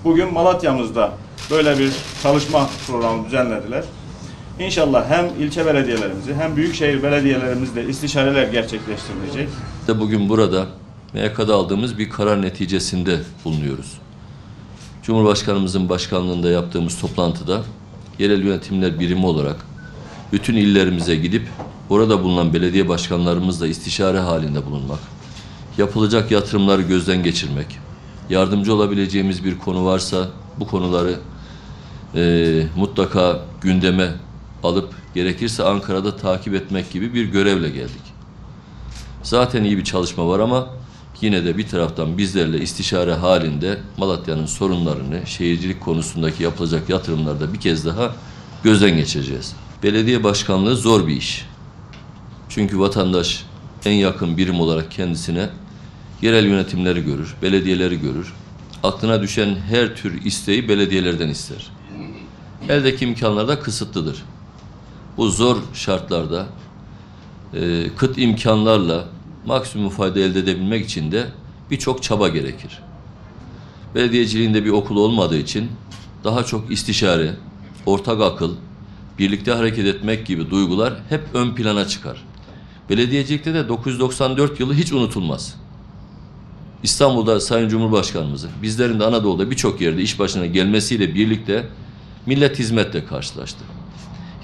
Bugün Malatya'mızda böyle bir çalışma programı düzenlediler. İnşallah hem ilçe belediyelerimizi hem büyükşehir belediyelerimizle istişareler gerçekleştirilecek. Bugün burada MYK'da aldığımız bir karar neticesinde bulunuyoruz. Cumhurbaşkanımızın başkanlığında yaptığımız toplantıda yerel yönetimler birimi olarak bütün illerimize gidip orada bulunan belediye başkanlarımızla istişare halinde bulunmak, yapılacak yatırımları gözden geçirmek, yardımcı olabileceğimiz bir konu varsa bu konuları mutlaka gündeme alıp gerekirse Ankara'da takip etmek gibi bir görevle geldik. Zaten iyi bir çalışma var ama yine de bir taraftan bizlerle istişare halinde Malatya'nın sorunlarını, şehircilik konusundaki yapılacak yatırımlarda bir kez daha gözden geçireceğiz. Belediye başkanlığı zor bir iş. Çünkü vatandaş en yakın birim olarak kendisine yerel yönetimleri görür, belediyeleri görür. Aklına düşen her tür isteği belediyelerden ister. Eldeki imkanlar da kısıtlıdır. Bu zor şartlarda kıt imkanlarla maksimum fayda elde edebilmek için de birçok çaba gerekir. Belediyeciliğinde bir okul olmadığı için daha çok istişare, ortak akıl, birlikte hareket etmek gibi duygular hep ön plana çıkar. Belediyecilikte de 994 yılı hiç unutulmaz. İstanbul'da Sayın Cumhurbaşkanımızın, bizlerin de Anadolu'da birçok yerde iş başına gelmesiyle birlikte millet hizmetle karşılaştı.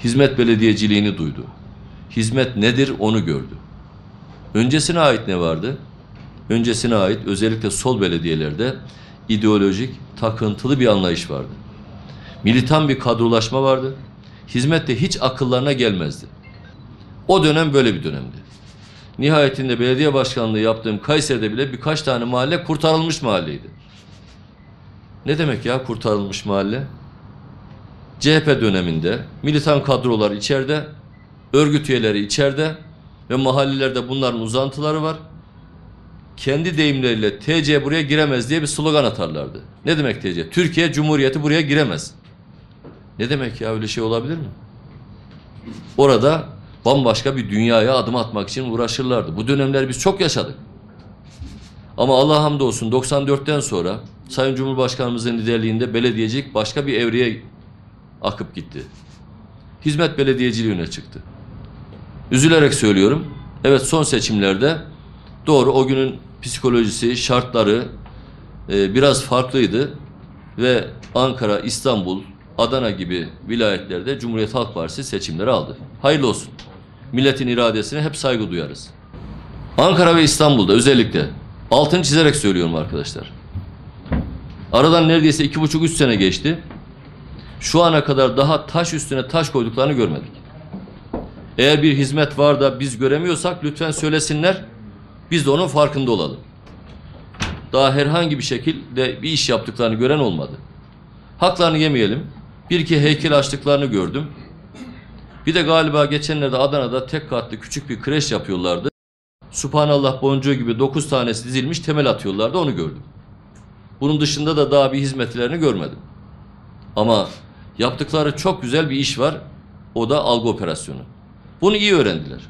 Hizmet belediyeciliğini duydu. Hizmet nedir onu gördü. Öncesine ait ne vardı? Öncesine ait özellikle sol belediyelerde ideolojik, takıntılı bir anlayış vardı. Militan bir kadrolaşma vardı. Hizmet de hiç akıllarına gelmezdi. O dönem böyle bir dönemdi. Nihayetinde belediye başkanlığı yaptığım Kayseri'de bile birkaç tane mahalle kurtarılmış mahalleydi. Ne demek ya kurtarılmış mahalle? CHP döneminde militan kadrolar içeride, örgüt üyeleri içeride ve mahallelerde bunların uzantıları var. Kendi deyimleriyle TC buraya giremez diye bir slogan atarlardı. Ne demek TC? Türkiye Cumhuriyeti buraya giremez. Ne demek ya, öyle şey olabilir mi? Orada bambaşka bir dünyaya adım atmak için uğraşırlardı. Bu dönemler biz çok yaşadık. Ama Allah'a hamdolsun 94'ten sonra Sayın Cumhurbaşkanımızın liderliğinde belediyecilik başka bir evreye akıp gitti. Hizmet belediyeciliğine çıktı. Üzülerek söylüyorum. Evet, son seçimlerde doğru o günün psikolojisi, şartları biraz farklıydı ve Ankara, İstanbul, Adana gibi vilayetlerde Cumhuriyet Halk Partisi seçimleri aldı. Hayırlı olsun. Milletin iradesine hep saygı duyarız. Ankara ve İstanbul'da özellikle altını çizerek söylüyorum arkadaşlar. Aradan neredeyse 2,5-3 sene geçti. Şu ana kadar daha taş üstüne taş koyduklarını görmedik. Eğer bir hizmet var da biz göremiyorsak lütfen söylesinler. Biz de onun farkında olalım. Daha herhangi bir şekilde bir iş yaptıklarını gören olmadı. Haklarını yemeyelim. Bir iki heykel açtıklarını gördüm. Bir de galiba geçenlerde Adana'da tek katlı küçük bir kreş yapıyorlardı. Subhanallah boncuğu gibi 9 tanesi dizilmiş temel atıyorlardı, onu gördüm. Bunun dışında da daha bir hizmetlerini görmedim. Ama yaptıkları çok güzel bir iş var. O da algı operasyonu. Bunu iyi öğrendiler.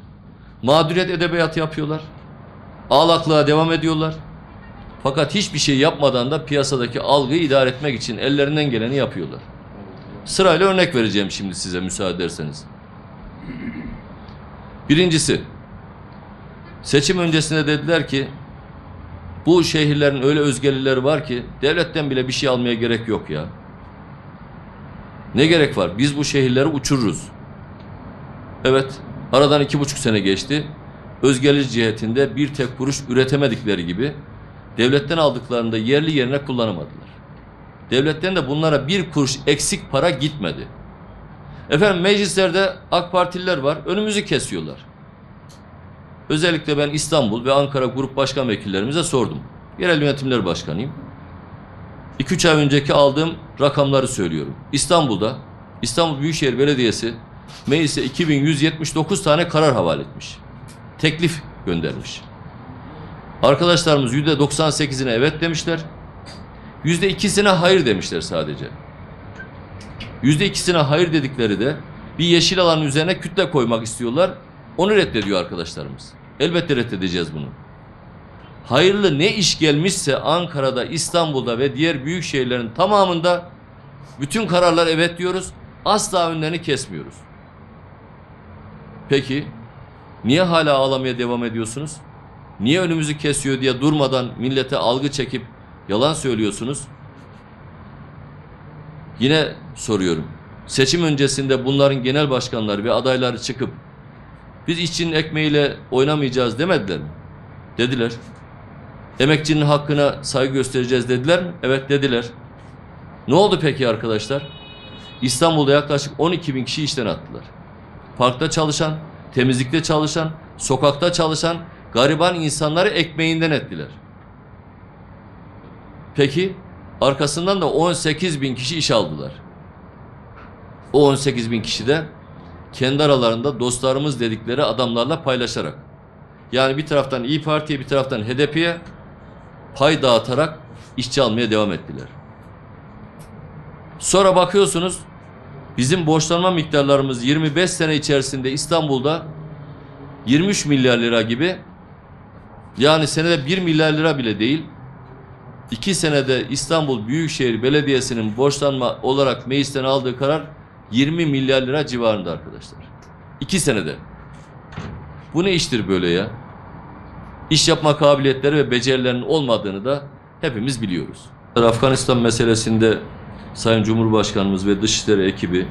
Mağduriyet edebiyatı yapıyorlar. Ağlaklığa devam ediyorlar. Fakat hiçbir şey yapmadan da piyasadaki algıyı idare etmek için ellerinden geleni yapıyorlar. Sırayla örnek vereceğim şimdi size, müsaade ederseniz. Birincisi, seçim öncesinde dediler ki bu şehirlerin öyle özgelileri var ki devletten bile bir şey almaya gerek yok ya. Ne gerek var? Biz bu şehirleri uçururuz. Evet, aradan 2,5 sene geçti. Özgelir cihetinde bir tek kuruş üretemedikleri gibi devletten aldıklarında yerli yerine kullanamadılar. Devletten de bunlara bir kuruş eksik para gitmedi. Efendim, meclislerde AK Partililer var, önümüzü kesiyorlar. Özellikle ben İstanbul ve Ankara grup başkan vekillerimize sordum. Yerel yönetimler başkanıyım. 2-3 ay önceki aldığım rakamları söylüyorum. İstanbul'da İstanbul Büyükşehir Belediyesi meclise 2179 tane karar havale etmiş. Teklif göndermiş. Arkadaşlarımız %98'ine evet demişler. %2'sine hayır demişler sadece. %2'sine hayır dedikleri de bir yeşil alanın üzerine kütle koymak istiyorlar. Onu reddediyor arkadaşlarımız. Elbette reddedeceğiz bunu. hayırlı ne iş gelmişse Ankara'da, İstanbul'da ve diğer büyük şehirlerin tamamında bütün kararlar evet diyoruz. Asla önlerini kesmiyoruz. Peki niye hala ağlamaya devam ediyorsunuz? Niye önümüzü kesiyor diye durmadan millete algı çekip yalan söylüyorsunuz? Yine soruyorum. Seçim öncesinde bunların genel başkanları ve adayları çıkıp biz işçinin ekmeğiyle oynamayacağız demediler mi? Dediler. Emekçinin hakkına saygı göstereceğiz dediler mi? Evet dediler. Ne oldu peki arkadaşlar? İstanbul'da yaklaşık 12 bin kişi işten attılar. Parkta çalışan, temizlikte çalışan, sokakta çalışan gariban insanları ekmeğinden ettiler. Peki arkasından da 18 bin kişi iş aldılar. O 18 bin kişi de kendi aralarında dostlarımız dedikleri adamlarla paylaşarak. Yani bir taraftan İYİ Parti'ye bir taraftan HDP'ye pay dağıtarak işçi almaya devam ettiler. Sonra bakıyorsunuz bizim borçlanma miktarlarımız 25 sene içerisinde İstanbul'da 23 milyar lira gibi, yani senede 1 milyar lira bile değil. 2 senede İstanbul Büyükşehir Belediyesi'nin borçlanma olarak meclisten aldığı karar 20 milyar lira civarında arkadaşlar. 2 senede. Bu ne iştir böyle ya? İş yapma kabiliyetleri ve becerilerinin olmadığını da hepimiz biliyoruz. Afganistan meselesinde Sayın Cumhurbaşkanımız ve Dışişleri ekibi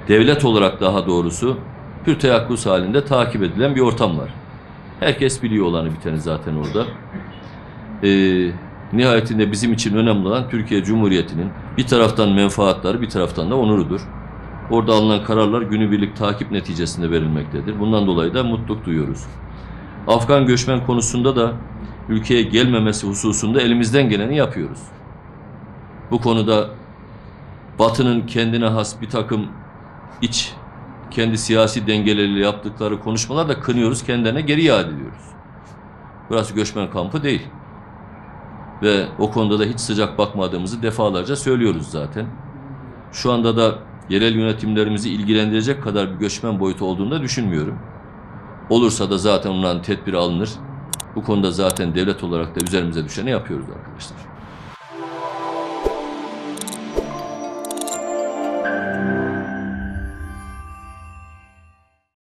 devlet olarak daha doğrusu pür teyakkuz halinde takip edilen bir ortam var. Herkes biliyor olanı biteni zaten orada. Nihayetinde bizim için önemli olan Türkiye Cumhuriyeti'nin bir taraftan menfaatları bir taraftan da onurudur. Orada alınan kararlar günübirlik takip neticesinde verilmektedir. Bundan dolayı da mutluluk duyuyoruz. Afgan göçmen konusunda da ülkeye gelmemesi hususunda elimizden geleni yapıyoruz. Bu konuda Batı'nın kendine has bir takım kendi siyasi dengeleriyle yaptıkları konuşmalar da kınıyoruz, kendilerine geri iade ediyoruz. Burası göçmen kampı değil. Ve o konuda da hiç sıcak bakmadığımızı defalarca söylüyoruz zaten. Şu anda da yerel yönetimlerimizi ilgilendirecek kadar bir göçmen boyutu olduğunu da düşünmüyorum. Olursa da zaten onların tedbiri alınır. Bu konuda zaten devlet olarak da üzerimize düşeni yapıyoruz arkadaşlar.